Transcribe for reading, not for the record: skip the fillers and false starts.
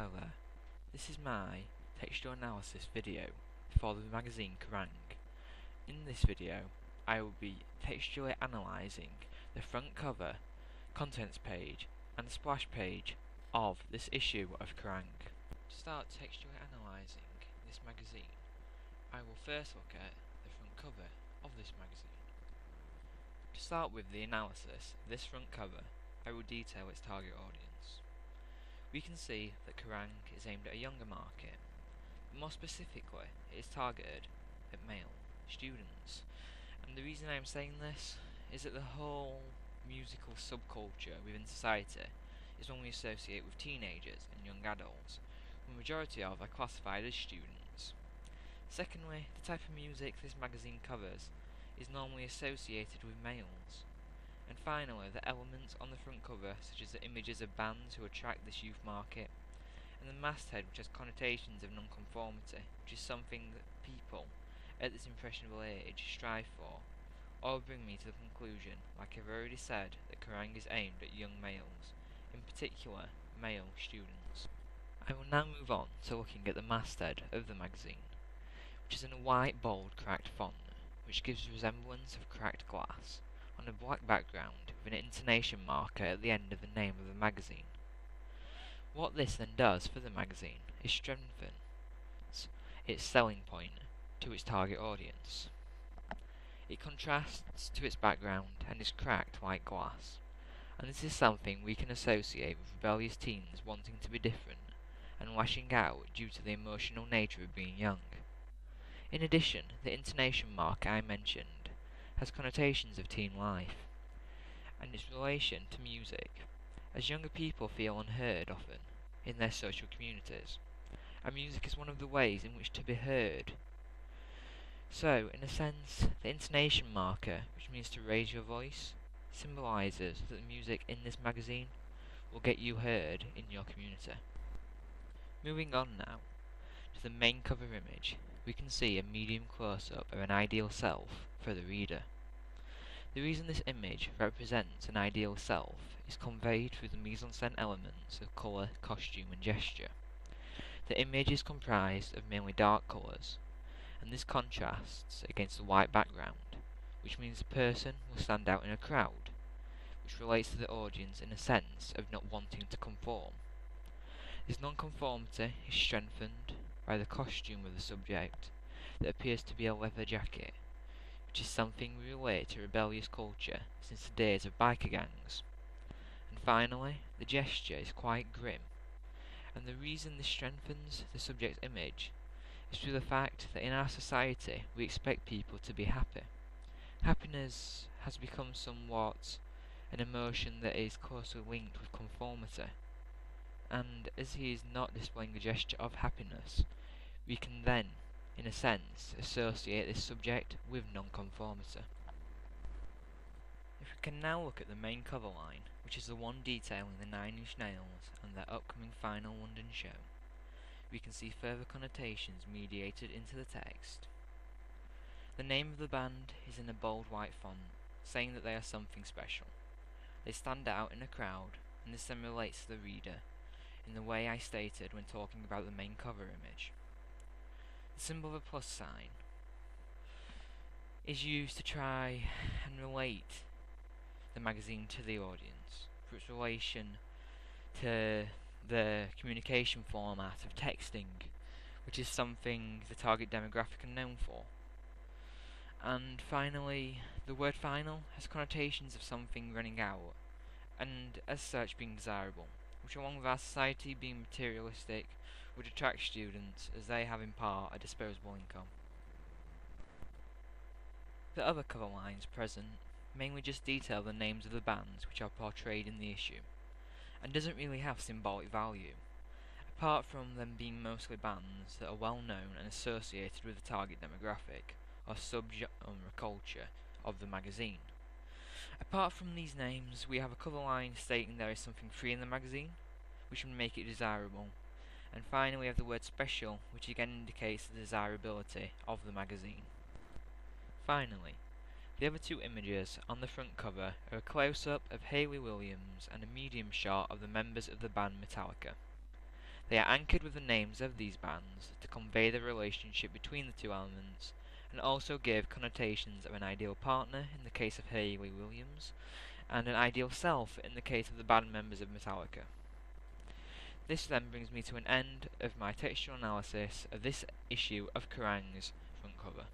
Hello there, this is my textual analysis video for the magazine Kerrang. In this video, I will be textually analysing the front cover, contents page and the splash page of this issue of Kerrang. To start textually analysing this magazine, I will first look at the front cover of this magazine. To start with the analysis of this front cover, I will detail its target audience. We can see that Kerrang is aimed at a younger market, but more specifically it is targeted at male students. And the reason I am saying this is that the whole musical subculture within society is one we associate with teenagers and young adults, the majority of are classified as students. Secondly, the type of music this magazine covers is normally associated with males. And finally, the elements on the front cover, such as the images of bands who attract this youth market, and the masthead which has connotations of nonconformity, which is something that people at this impressionable age strive for, all bring me to the conclusion, like I've already said, that Kerrang is aimed at young males, in particular male students. I will now move on to looking at the masthead of the magazine, which is in a white, bold, cracked font, which gives a resemblance of cracked glass, on a black background with an intonation marker at the end of the name of the magazine. What this then does for the magazine is strengthen its selling point to its target audience. It contrasts to its background and is cracked like glass, and this is something we can associate with rebellious teens wanting to be different and lashing out due to the emotional nature of being young. In addition, the intonation marker I mentioned has connotations of teen life, and its relation to music, as younger people feel unheard often in their social communities, and music is one of the ways in which to be heard. So, in a sense, the intonation marker, which means to raise your voice, symbolises that the music in this magazine will get you heard in your community. Moving on now to the main cover image, we can see a medium close-up of an ideal self for the reader. The reason this image represents an ideal self is conveyed through the mise-en-scène elements of colour, costume and gesture. The image is comprised of mainly dark colours, and this contrasts against the white background, which means the person will stand out in a crowd, which relates to the audience in a sense of not wanting to conform. This nonconformity is strengthened by the costume of the subject that appears to be a leather jacket, which is something we relate to rebellious culture since the days of biker gangs. And finally, the gesture is quite grim, and the reason this strengthens the subject's image is through the fact that in our society we expect people to be happy. Happiness has become somewhat an emotion that is closely linked with conformity, and as he is not displaying a gesture of happiness, we can then, in a sense, associate this subject with nonconformity. If we can now look at the main cover line, which is the one detailing the Nine Inch Nails and their upcoming final London show, we can see further connotations mediated into the text. The name of the band is in a bold white font, saying that they are something special. They stand out in a crowd, and this then relates to the reader, in the way I stated when talking about the main cover image. The symbol of a plus sign is used to try and relate the magazine to the audience for its relation to the communication format of texting, which is something the target demographic are known for. And finally, the word final has connotations of something running out, and as such being desirable, which along with our society being materialistic would attract students as they have in part a disposable income. The other cover lines present mainly just detail the names of the bands which are portrayed in the issue, and doesn't really have symbolic value, apart from them being mostly bands that are well known and associated with the target demographic or sub-genre culture of the magazine. Apart from these names, we have a cover line stating there is something free in the magazine, which would make it desirable, and finally we have the word special, which again indicates the desirability of the magazine. Finally, the other two images on the front cover are a close-up of Hayley Williams and a medium shot of the members of the band Metallica. They are anchored with the names of these bands to convey the relationship between the two elements, and also give connotations of an ideal partner in the case of Hayley Williams, and an ideal self in the case of the band members of Metallica. This then brings me to an end of my textual analysis of this issue of Kerrang's front cover.